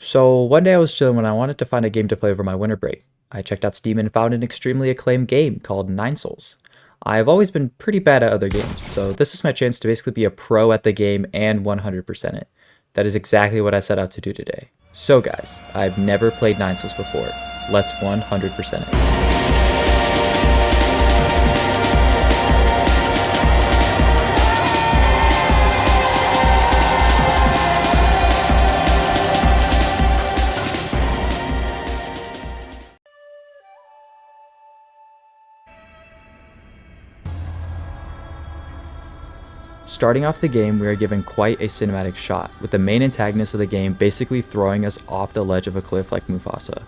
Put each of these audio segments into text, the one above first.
So one day I was chilling when I wanted to find a game to play over my winter break. I checked out Steam and found an extremely acclaimed game called Nine Souls. I've always been pretty bad at other games, so this is my chance to basically be a pro at the game and 100% it. That is exactly what I set out to do today. So guys, I've never played Nine Souls before. Let's 100% it. Starting off the game, we are given quite a cinematic shot, with the main antagonist of the game basically throwing us off the ledge of a cliff like Mufasa.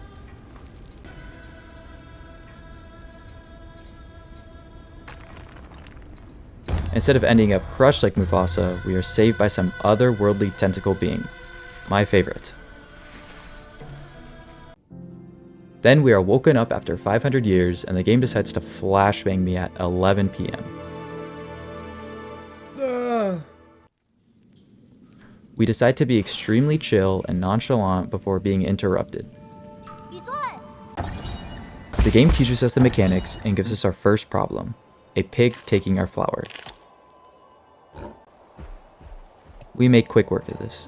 Instead of ending up crushed like Mufasa, we are saved by some otherworldly tentacle being. My favorite. Then we are woken up after 500 years and the game decides to flashbang me at 11 PM. We decide to be extremely chill and nonchalant before being interrupted. The game teaches us the mechanics and gives us our first problem, a pig taking our flower. We make quick work of this.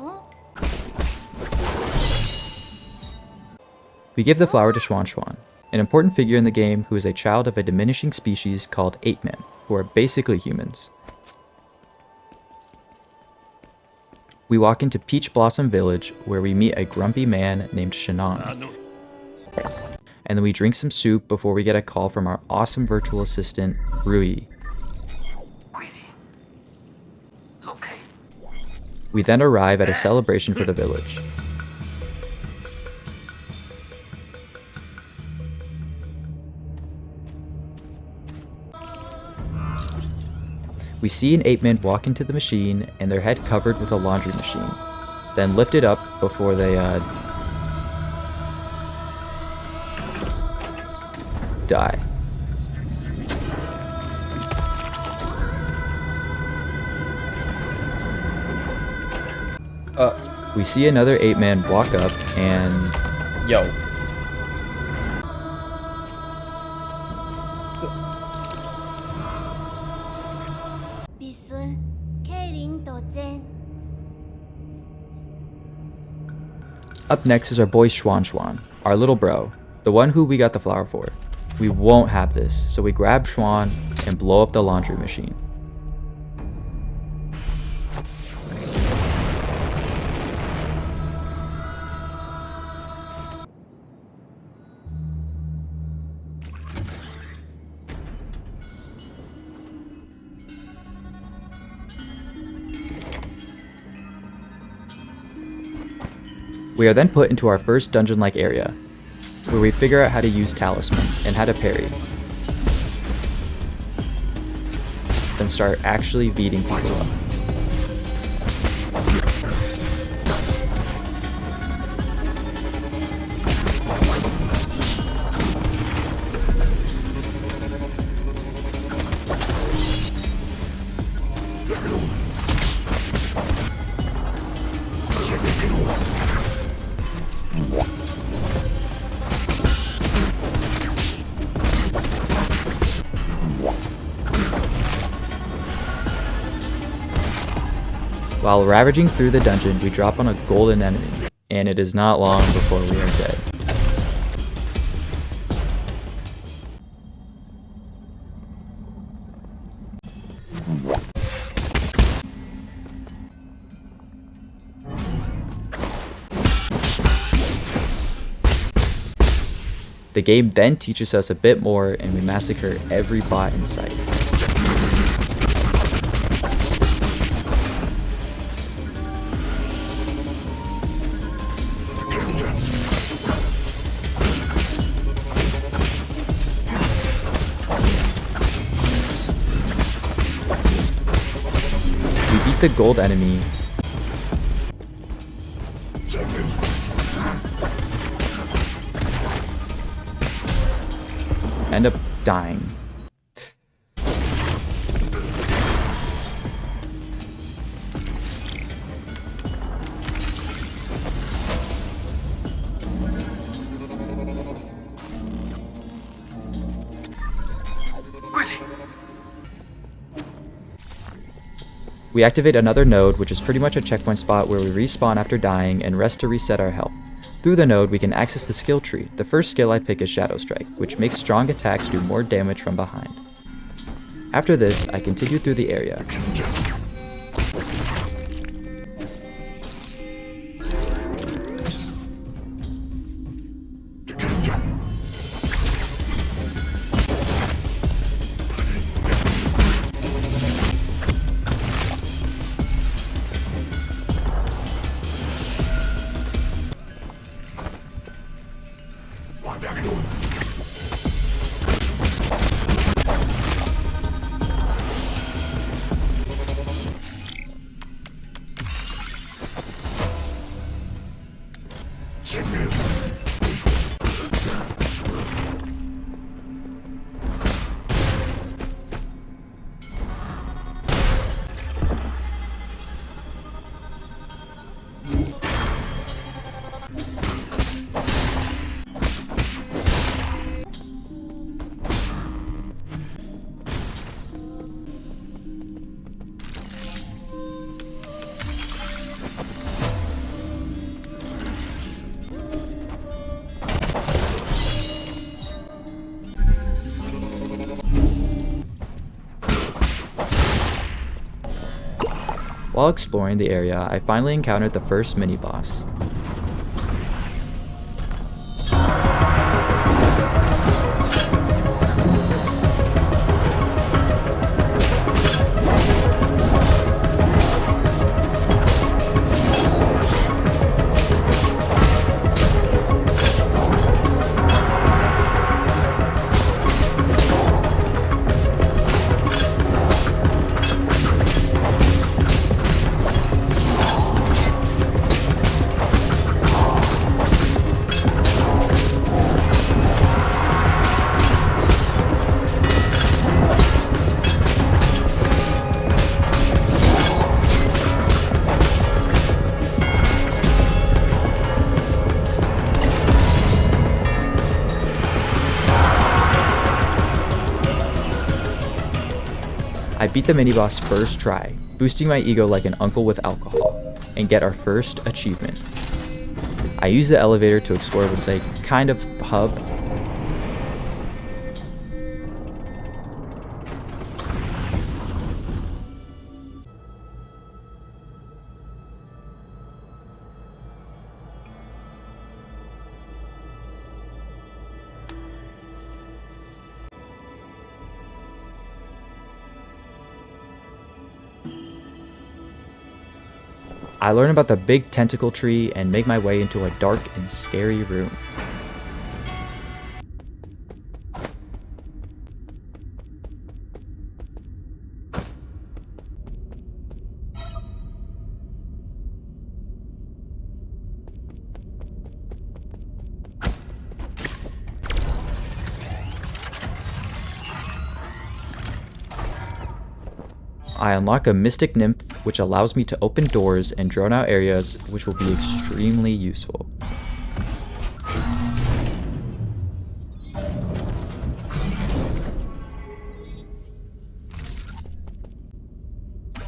We give the flower to Xuan Xuan, an important figure in the game who is a child of a diminishing species called ape men, who are basically humans. We walk into Peach Blossom Village, where we meet a grumpy man named Shannon. And then we drink some soup before we get a call from our awesome virtual assistant, Rui. We then arrive at a celebration for the village. We see an ape man walk into the machine and their head covered with a laundry machine, then lift it up before they die. We see another ape man walk up and yo. Up next is our boy Xuan Xuan, our little bro, the one who we got the flower for. We won't have this, so we grab Xuan and blow up the laundry machine. We are then put into our first dungeon-like area, where we figure out how to use Talisman and how to parry. Then start actually beating people up. While ravaging through the dungeon, we drop on a golden enemy, and it is not long before we are dead. The game then teaches us a bit more, and we massacre every bot in sight. The gold enemy. End up dying. We activate another node, which is pretty much a checkpoint spot where we respawn after dying and rest to reset our health. Through the node, we can access the skill tree. The first skill I pick is Shadow Strike, which makes strong attacks do more damage from behind. After this, I continue through the area. While exploring the area, I finally encountered the first mini-boss. I beat the mini-boss first try, boosting my ego like an uncle with alcohol, and get our first achievement. I use the elevator to explore what's a kind of hub. I learn about the big tentacle tree and make my way into a dark and scary room. I unlock a mystic nymph, which allows me to open doors and drone out areas, which will be extremely useful.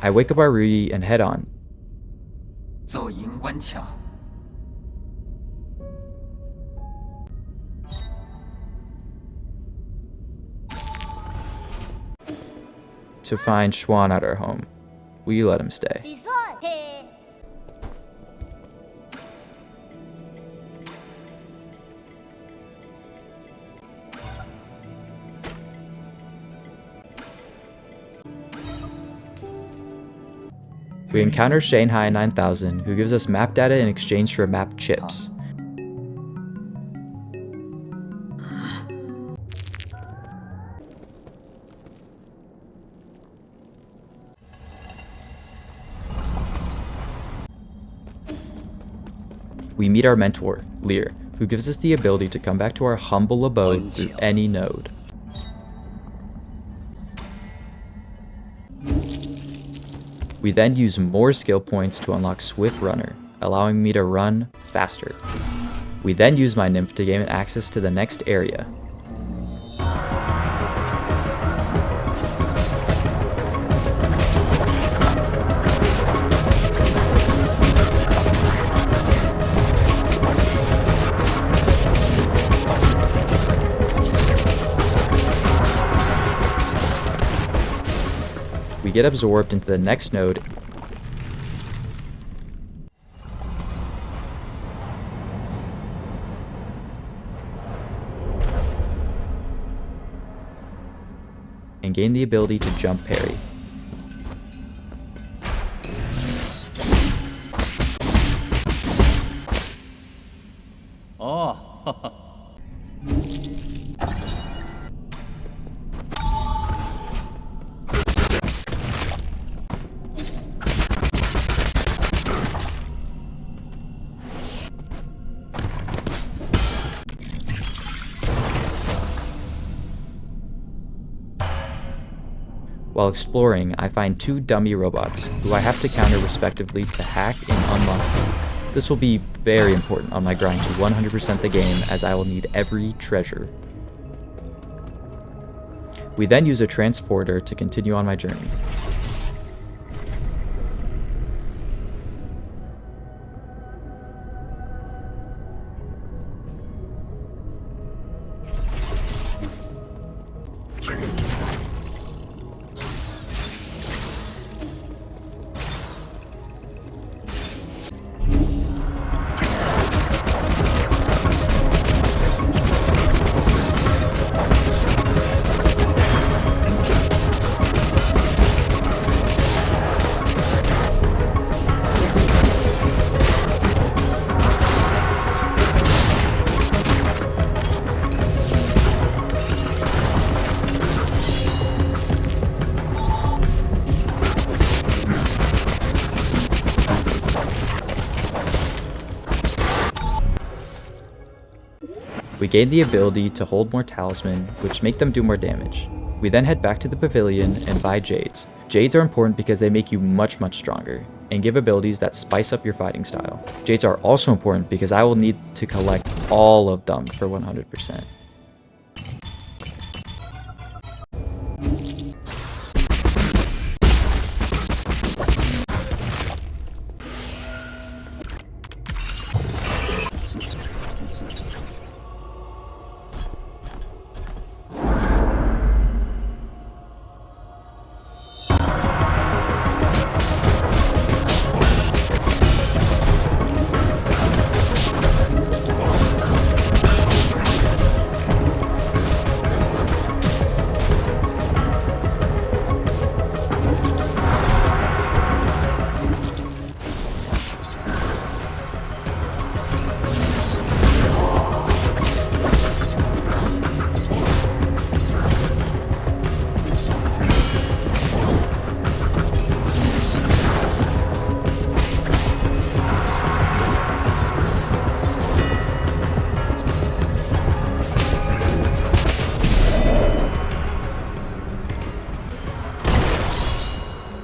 I wake up our Rudy and head on. To find Xuan at our home. We let him stay. We encounter Shanghai 9000, who gives us map data in exchange for map chips. We meet our mentor, Lear, who gives us the ability to come back to our humble abode through any node. We then use more skill points to unlock Swift Runner, allowing me to run faster. We then use my nymph to gain access to the next area. get absorbed into the next node and gain the ability to jump parry. While exploring, I find two dummy robots, who I have to counter respectively to hack and unlock them. This will be very important on my grind to 100% the game, as I will need every treasure. We then use a transporter to continue on my journey. We gain the ability to hold more talisman, which make them do more damage. We then head back to the pavilion and buy jades. Jades are important because they make you much stronger, and give abilities that spice up your fighting style. Jades are also important because I will need to collect all of them for 100%.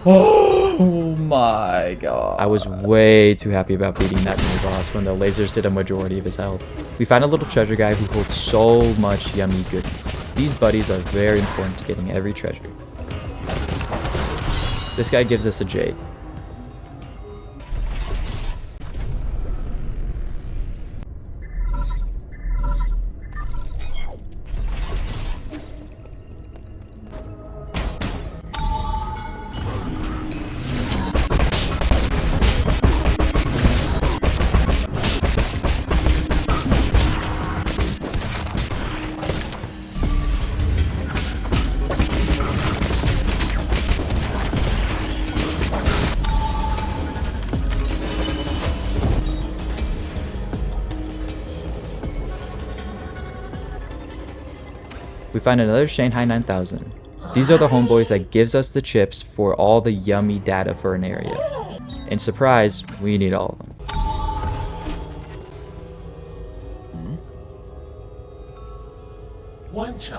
Oh my god. I was way too happy about beating that mini boss when the lasers did a majority of his health. We find a little treasure guy who holds so much yummy goodies. These buddies are very important to getting every treasure. This guy gives us a jade. We find another Shanghai 9000. These are the homeboys that gives us the chips for all the yummy data for an area. And surprise, we need all of them.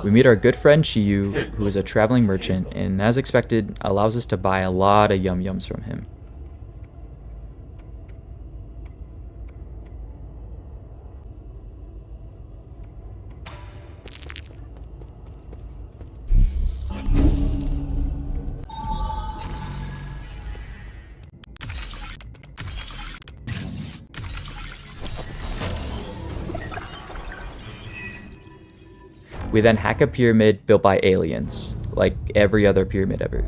We meet our good friend Shiyu, who is a traveling merchant, and as expected, allows us to buy a lot of yum-yums from him. We then hack a pyramid built by aliens, like every other pyramid ever.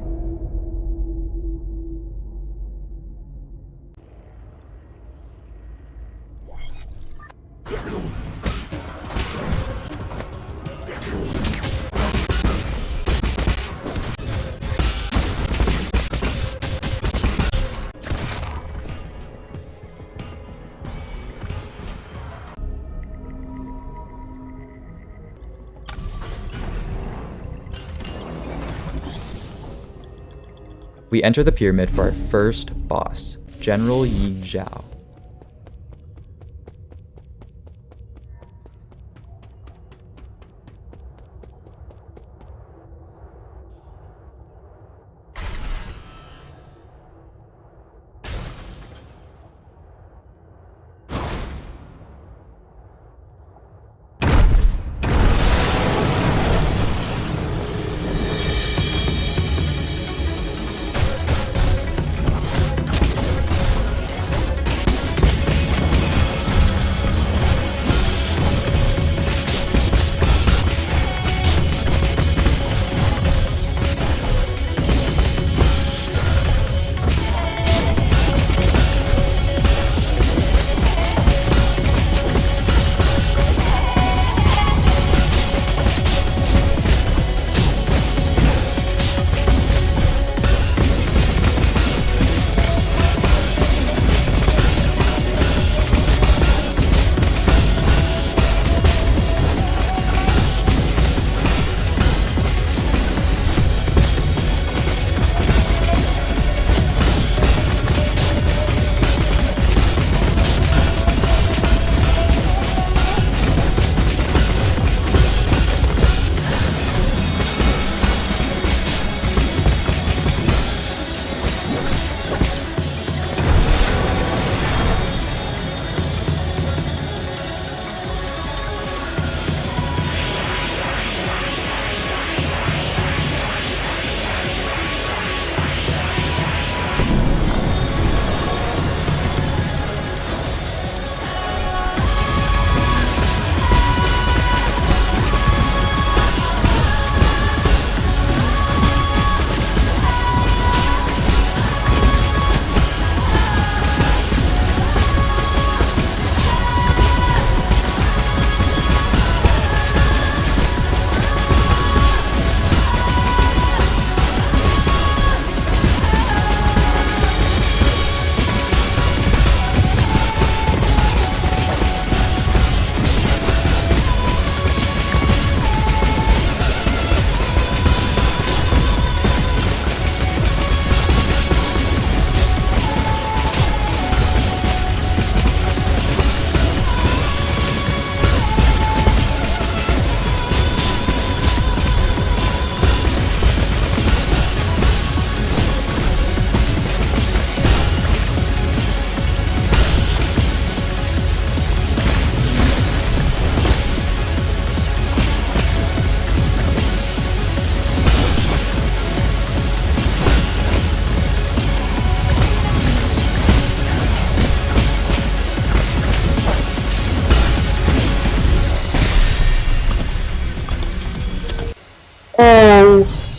We enter the pyramid for our first boss, General Yingzhao.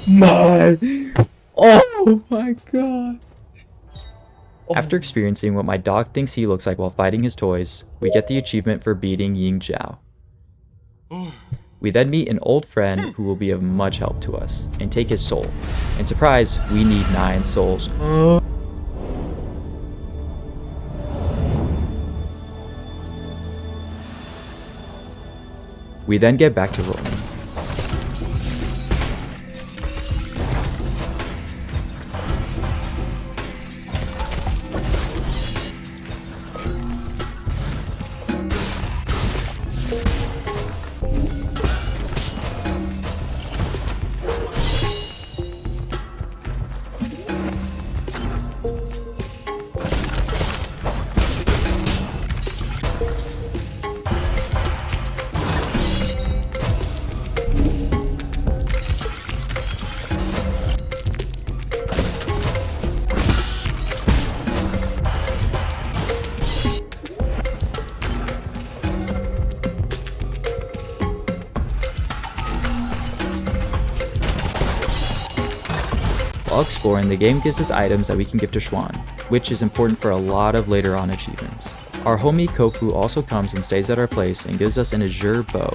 my... Oh my god. After experiencing what my dog thinks he looks like while fighting his toys, we get the achievement for beating Yingzhao. We then meet an old friend who will be of much help to us, and take his soul. And surprise, we need 9 souls. We then get back to rolling. While exploring, the game gives us items that we can give to Schwan, which is important for a lot of later on achievements. Our homie Kofu also comes and stays at our place and gives us an azure bow,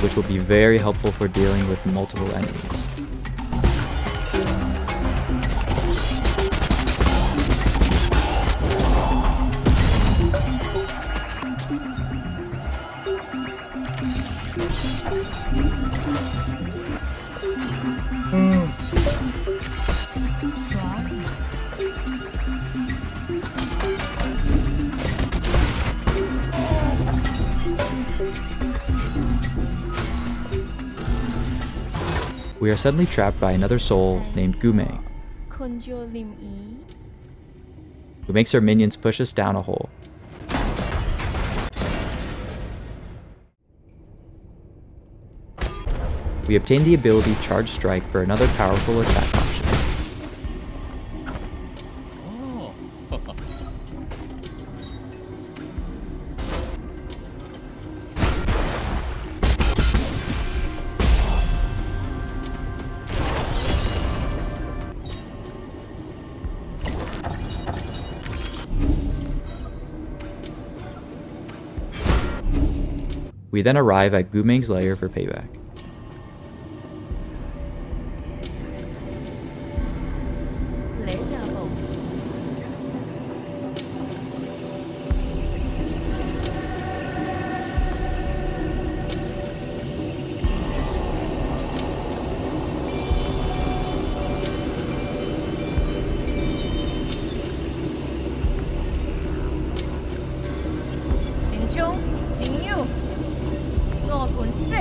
which will be very helpful for dealing with multiple enemies. We are suddenly trapped by another soul named Goumang, คนโยลิมอี who makes our minions push us down a hole. We obtain the ability Charge Strike for another powerful attack option. We then arrive at Goumang's lair for payback. เลจาโบอี 行凶行右我管死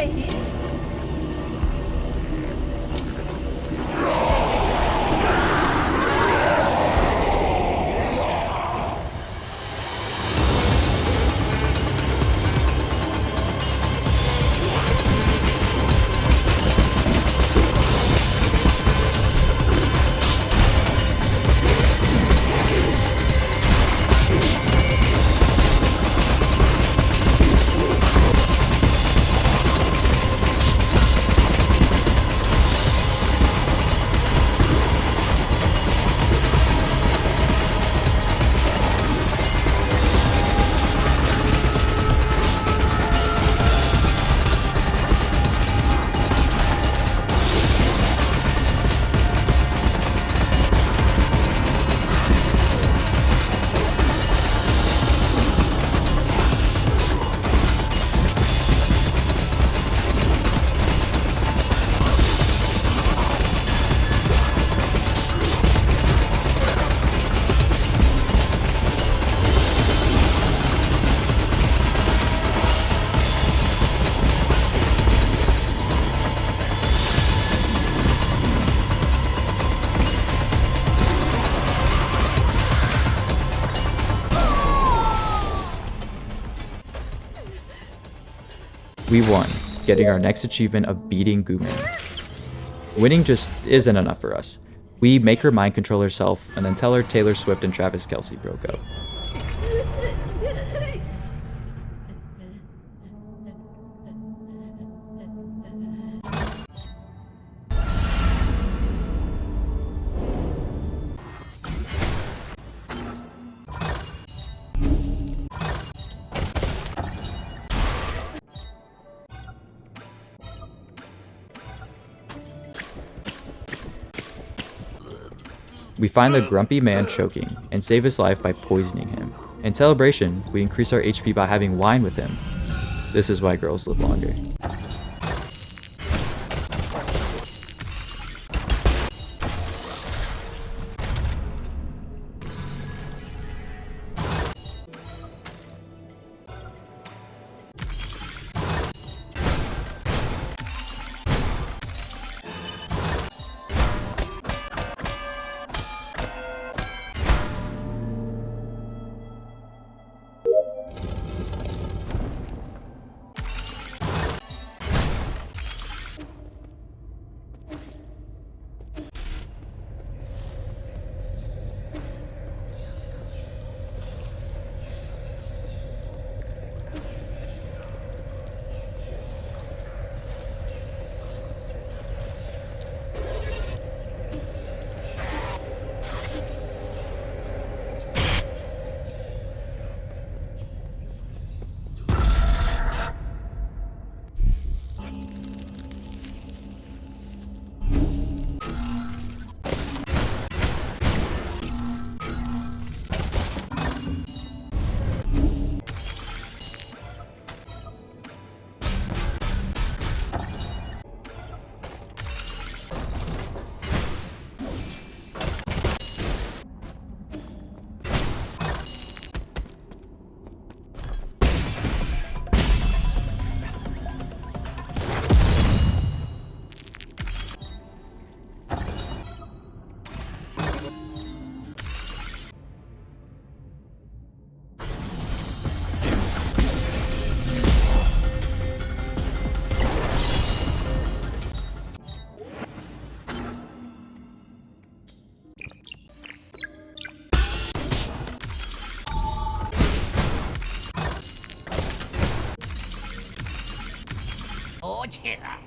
We won, getting our next achievement of beating Goumang. Winning just isn't enough for us. We make her mind control herself and then tell her Taylor Swift and Travis Kelce broke up. We find the grumpy man choking and save his life by poisoning him. In celebration, we increase our HP by having wine with him. This is why girls live longer. 多钱啊？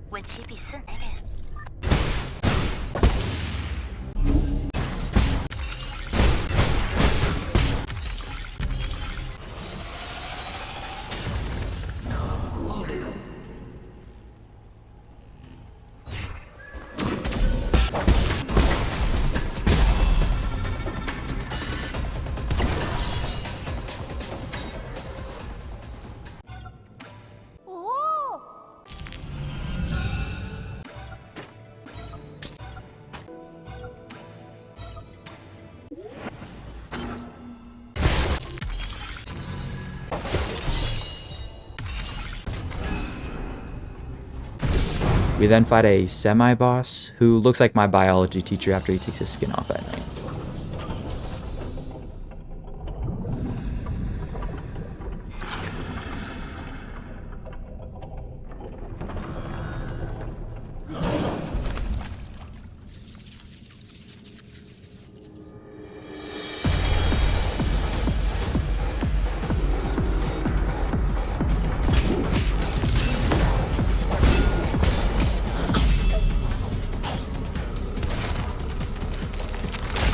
文奇比森来人。哦，We then fight a semi-boss who looks like my biology teacher after he takes his skin off at night.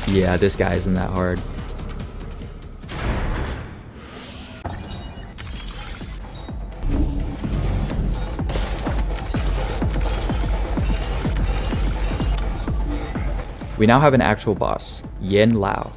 Yeah, this guy isn't that hard. We now have an actual boss, Yingzhao.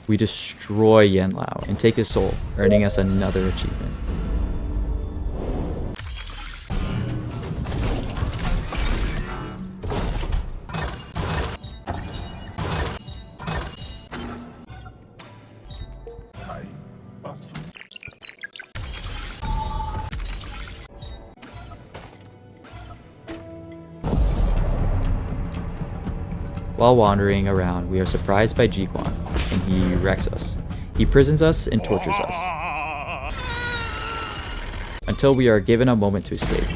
We destroy Yingzhao and take his soul, earning us another achievement. While wandering around, we are surprised by Jiquan, and he wrecks us. He prisons us and tortures us, until we are given a moment to escape.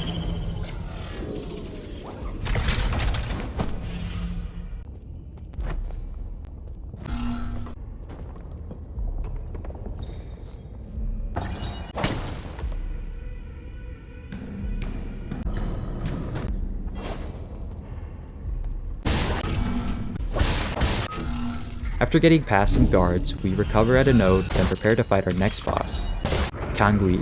After getting past some guards, we recover at a node and prepare to fight our next boss, Kangui.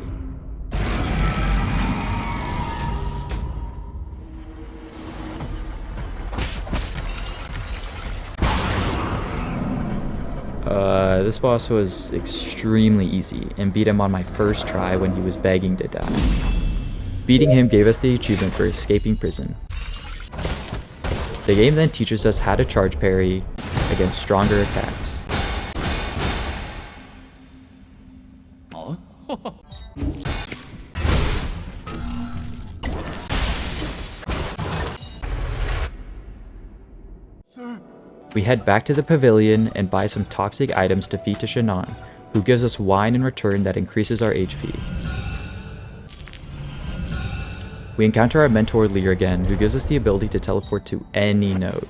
This boss was extremely easy and beat him on my first try when he was begging to die. Beating him gave us the achievement for escaping prison. The game then teaches us how to charge parry against stronger attacks. We head back to the pavilion and buy some toxic items to feed to Shannon, who gives us wine in return that increases our HP. We encounter our mentor Lear again, who gives us the ability to teleport to any node.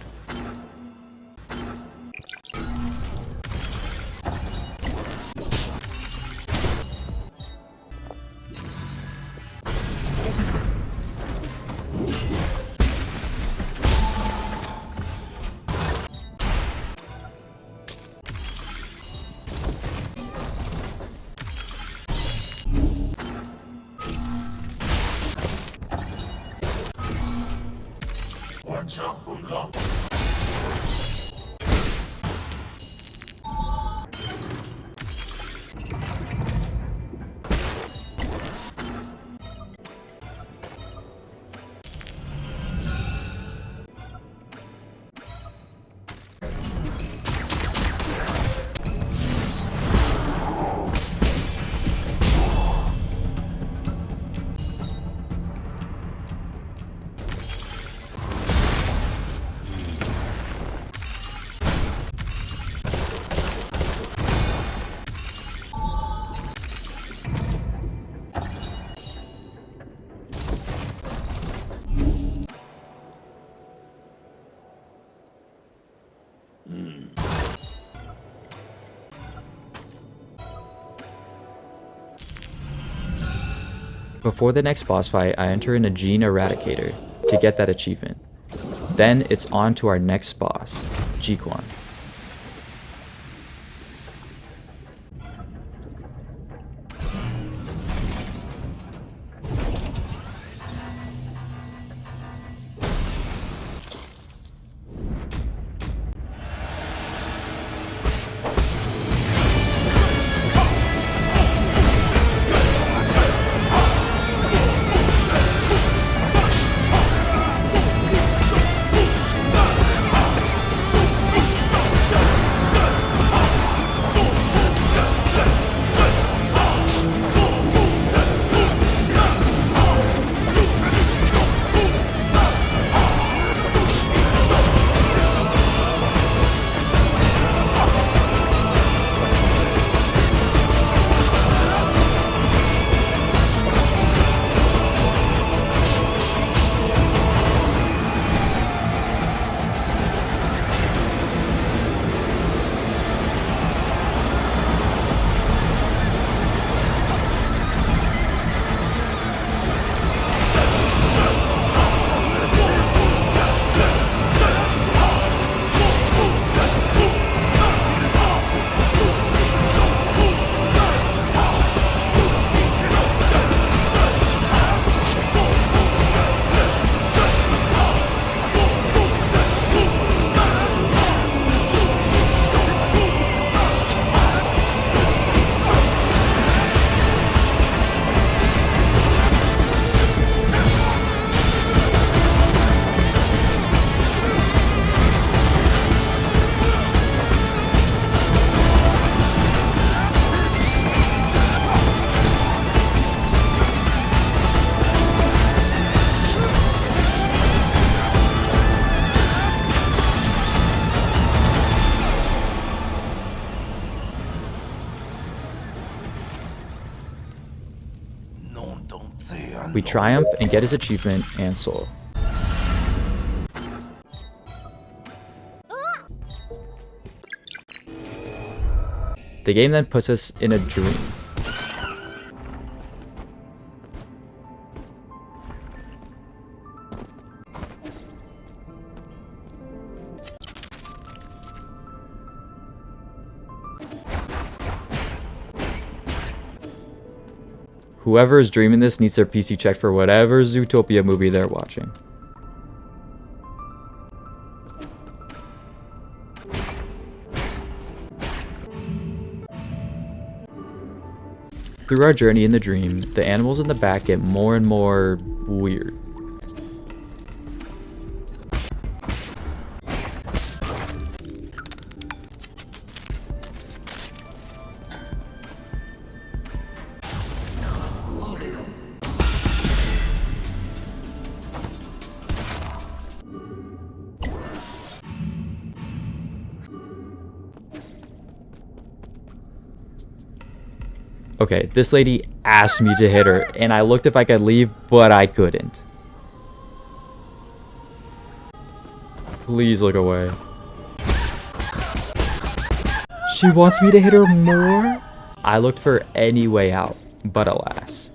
Before the next boss fight, I enter in a Gene Eradicator to get that achievement. Then it's on to our next boss, Jiquan. We triumph and get his achievement and soul. The game then puts us in a dream. Whoever is dreaming this needs their PC checked for whatever Zootopia movie they're watching. Through our journey in the dream, the animals in the back get more and more weird. Okay, this lady asked me to hit her, and I looked if I could leave, but I couldn't. Please look away. She wants me to hit her more? I looked for any way out, but alas.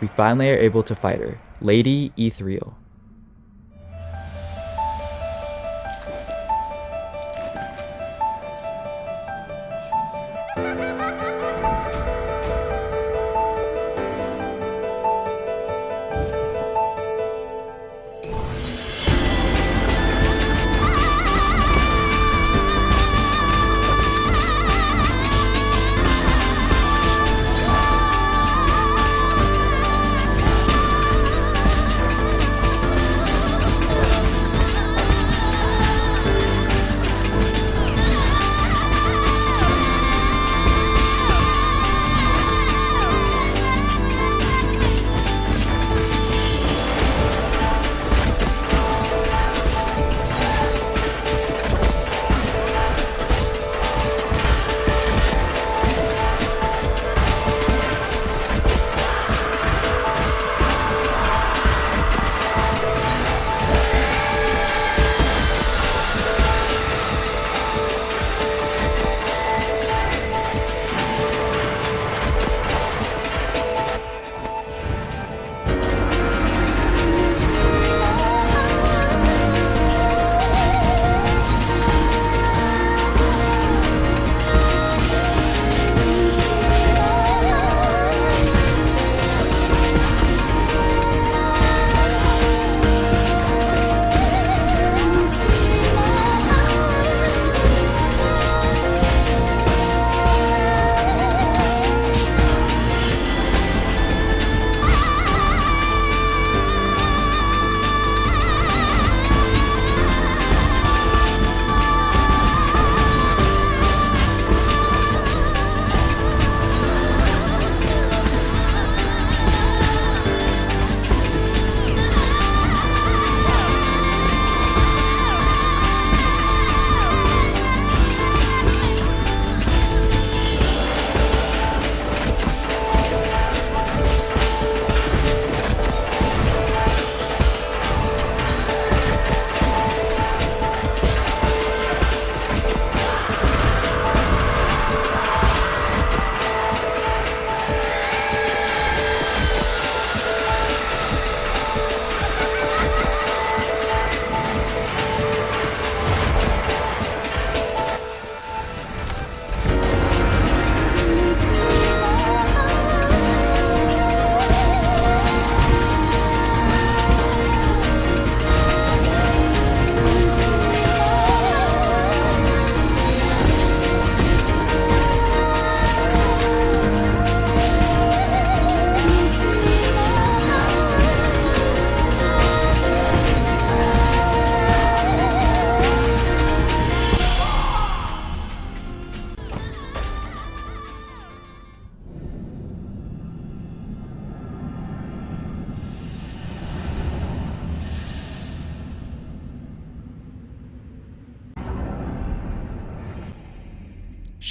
We finally are able to fight her, Lady Ethereal.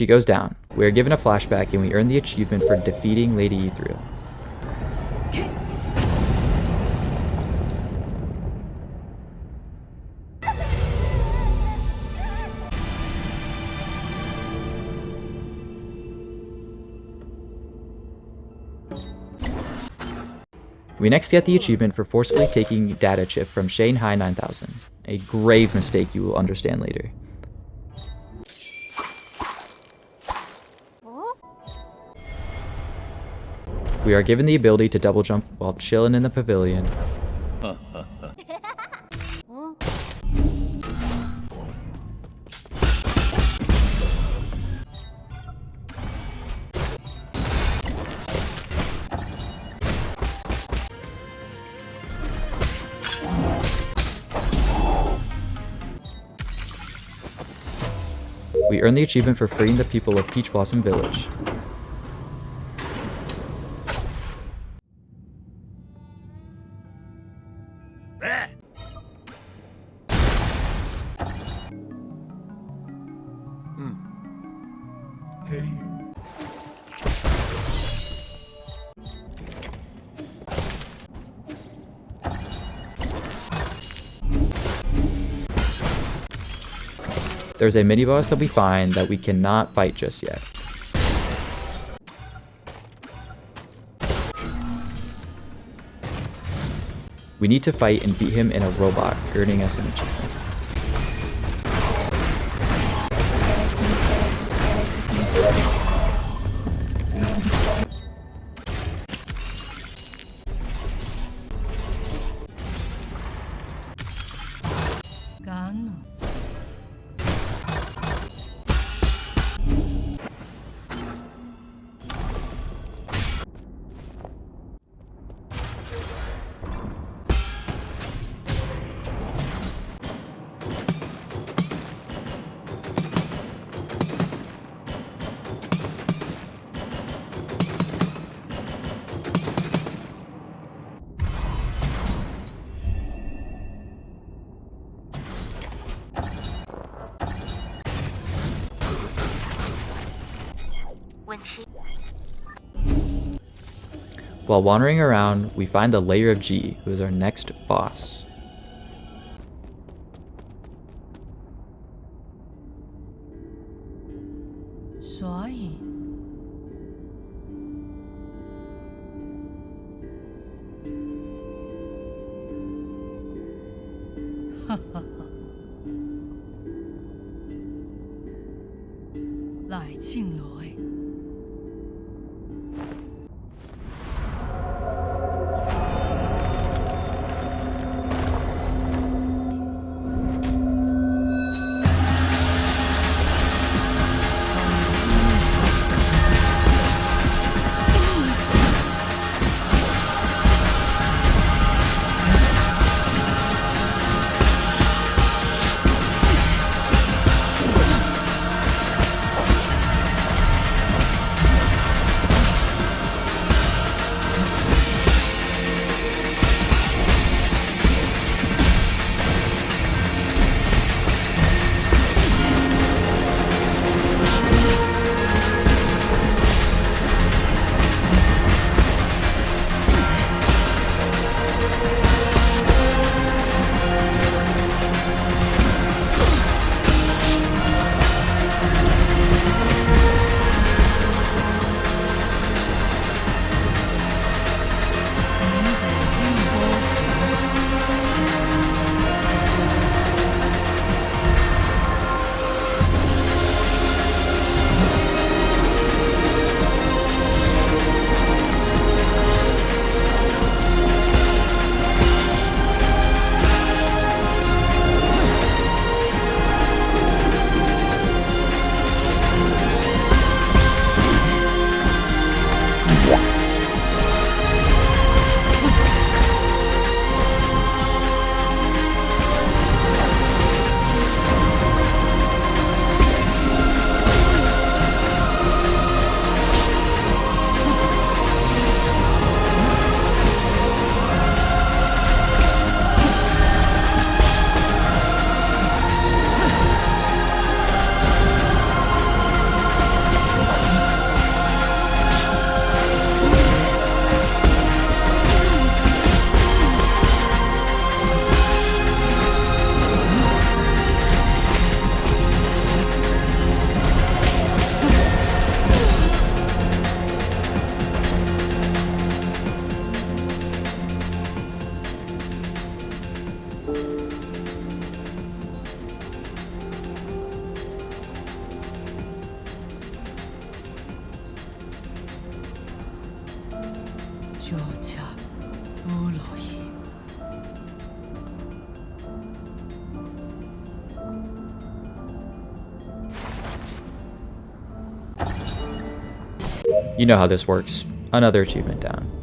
She goes down. We are given a flashback and we earn the achievement for defeating Lady Ethereal. We next get the achievement for forcefully taking data chip from Shanghai 9000. A grave mistake you will understand later. We are given the ability to double jump while chilling in the pavilion. We earn the achievement for freeing the people of Peach Blossom Village. There's a mini boss that we find that we cannot fight just yet. We need to fight and beat him in a robot, earning us an achievement. While wandering around, we find the Layer of G, who is our next boss. You know how this works. Another achievement down.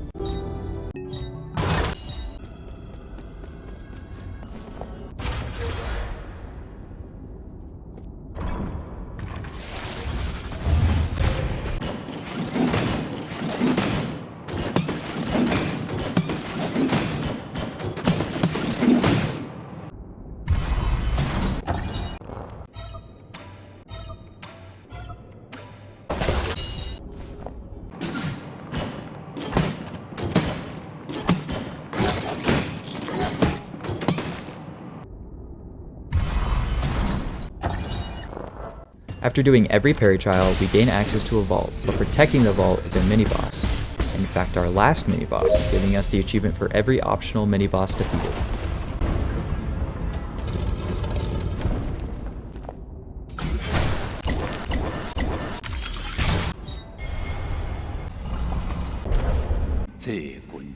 After doing every parry trial, we gain access to a vault, but protecting the vault is a mini-boss. In fact, our last mini-boss, giving us the achievement for every optional mini-boss defeated.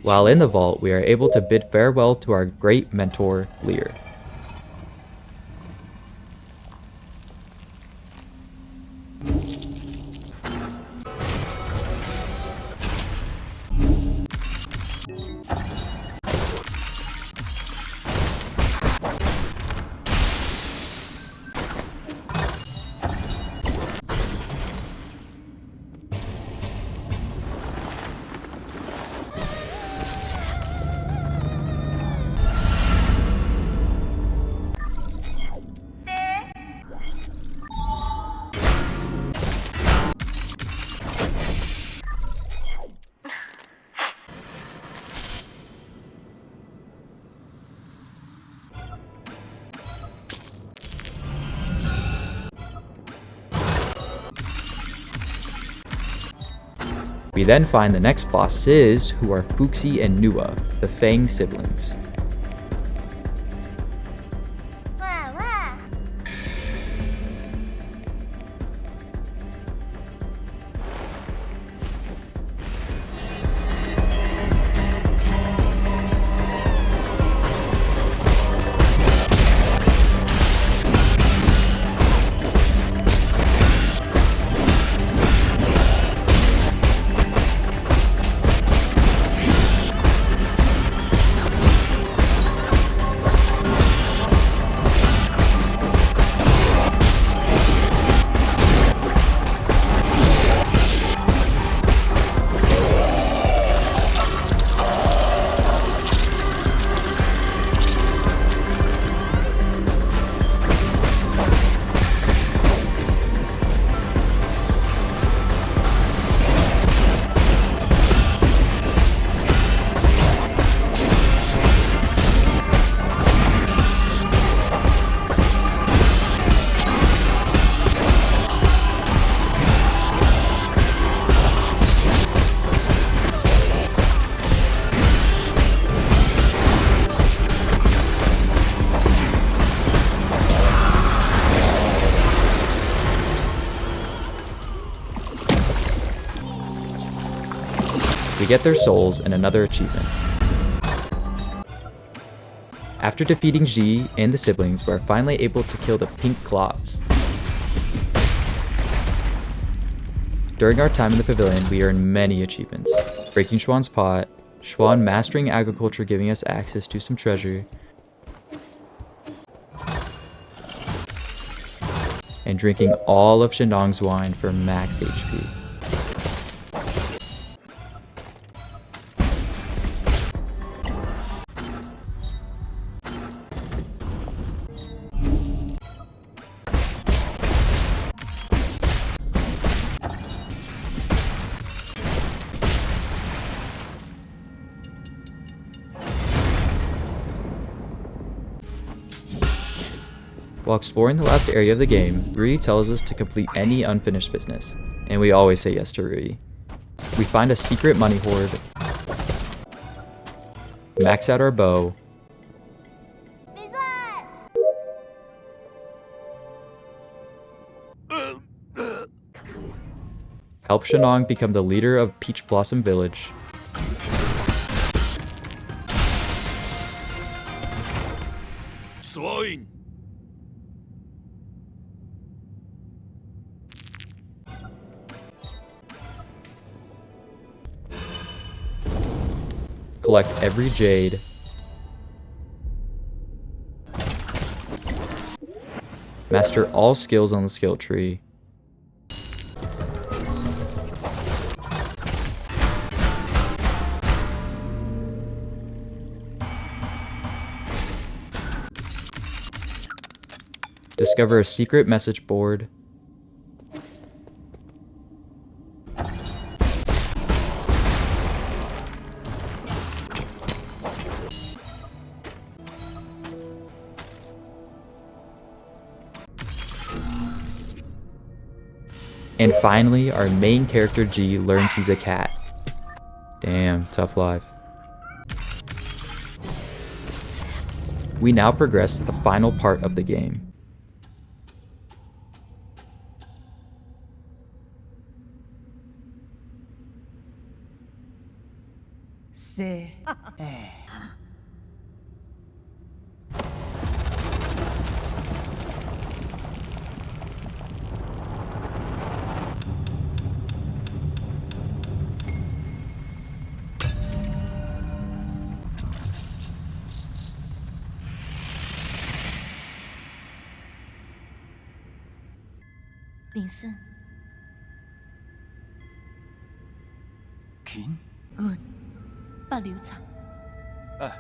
While in the vault, we are able to bid farewell to our great mentor, Lear. We then find the next bosses, who are Fuxi and Nua, the Fang siblings. We get their souls and another achievement. After defeating Ji and the siblings, we are finally able to kill the pink globs. During our time in the pavilion, we earned many achievements. Breaking Schwann's pot, Schwann mastering agriculture giving us access to some treasure, and drinking all of Shandong's wine for max HP. While exploring the last area of the game, Rui tells us to complete any unfinished business, and we always say yes to Rui. We find a secret money hoard, max out our bow, help Shenong become the leader of Peach Blossom Village, Collect every jade. Master all skills on the skill tree. Discover a secret message board. And finally, our main character G learns he's a cat. Damn, tough life. We now progress to the final part of the game. Se. 炳胜， 琴， 阮北流场， 哎，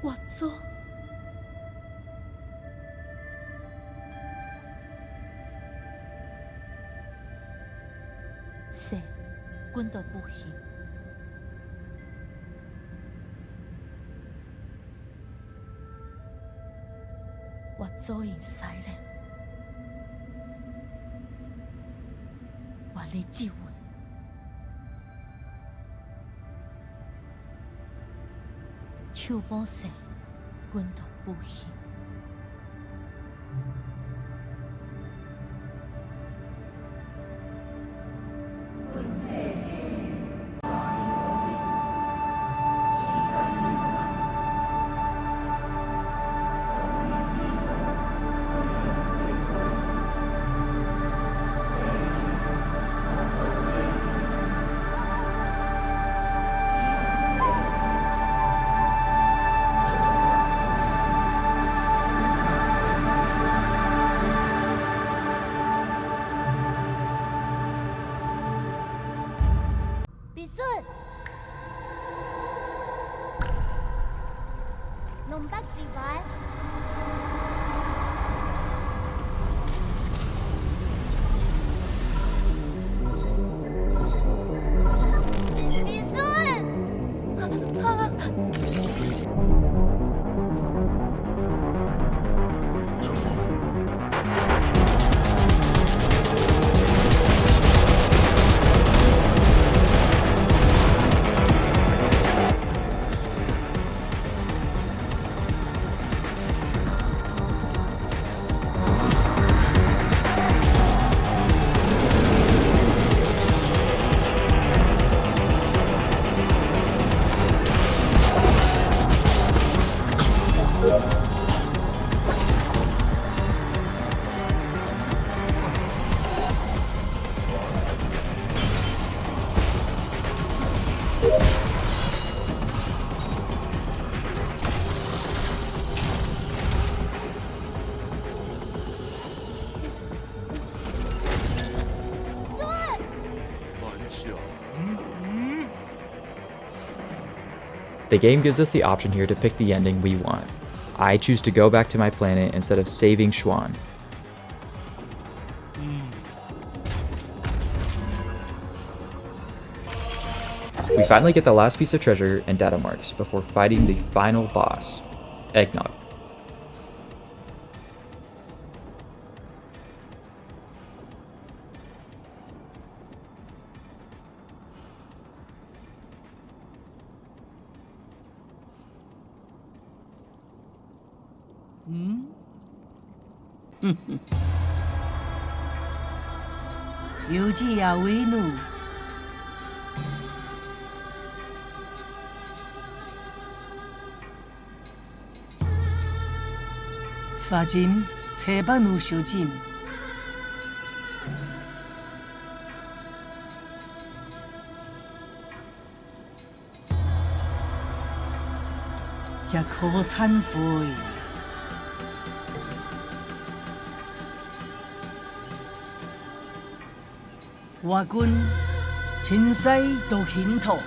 我做。 是，阮都不行。我做因使咧，我咧救阮。手摸死，阮都不行。 The game gives us the option here to pick the ending we want. I choose to go back to my planet instead of saving Xuan. We finally get the last piece of treasure and data marks before fighting the final boss, Eggnog. 유지야 위누. Fajim, 제발 우쇼짐. 这可忏悔。我军前世都倾吐。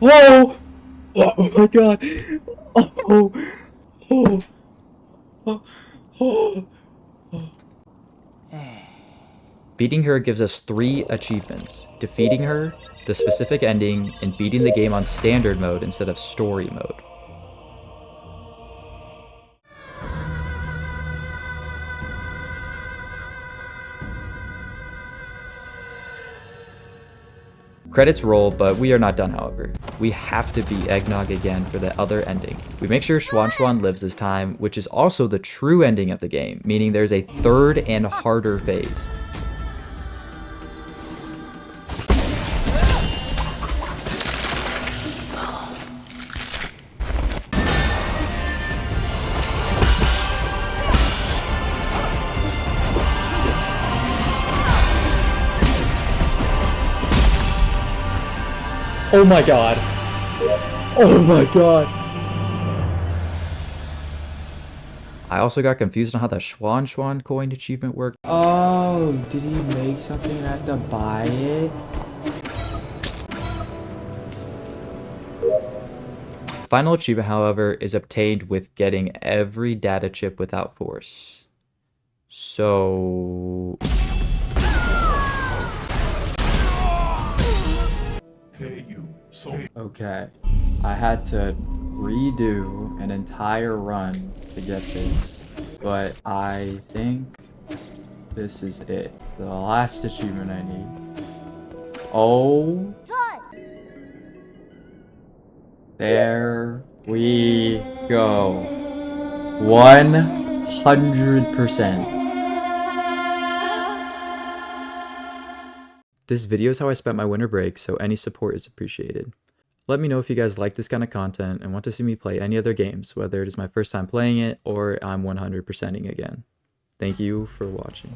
Whoa! Oh my god! Oh! Oh! Oh! Oh! Beating her gives us 3 achievements: defeating her, the specific ending, and beating the game on standard mode instead of story mode. Credits roll, but we are not done, however. We have to beat Eggnog again for the other ending. We make sure Schwan lives this time, which is also the true ending of the game, meaning there's a third and harder phase. Oh my god! Oh my god! I also got confused on how the Schwan coin achievement worked. Oh, did he make something and I have to buy it? Final achievement, however, is obtained with getting every data chip without force. So... Okay, I had to redo an entire run to get this, but I think this is it. The last achievement I need. Oh, there we go. 100%. This video is how I spent my winter break, so any support is appreciated. Let me know if you guys like this kind of content and want to see me play any other games, whether it is my first time playing it or I'm 100%ing again. Thank you for watching.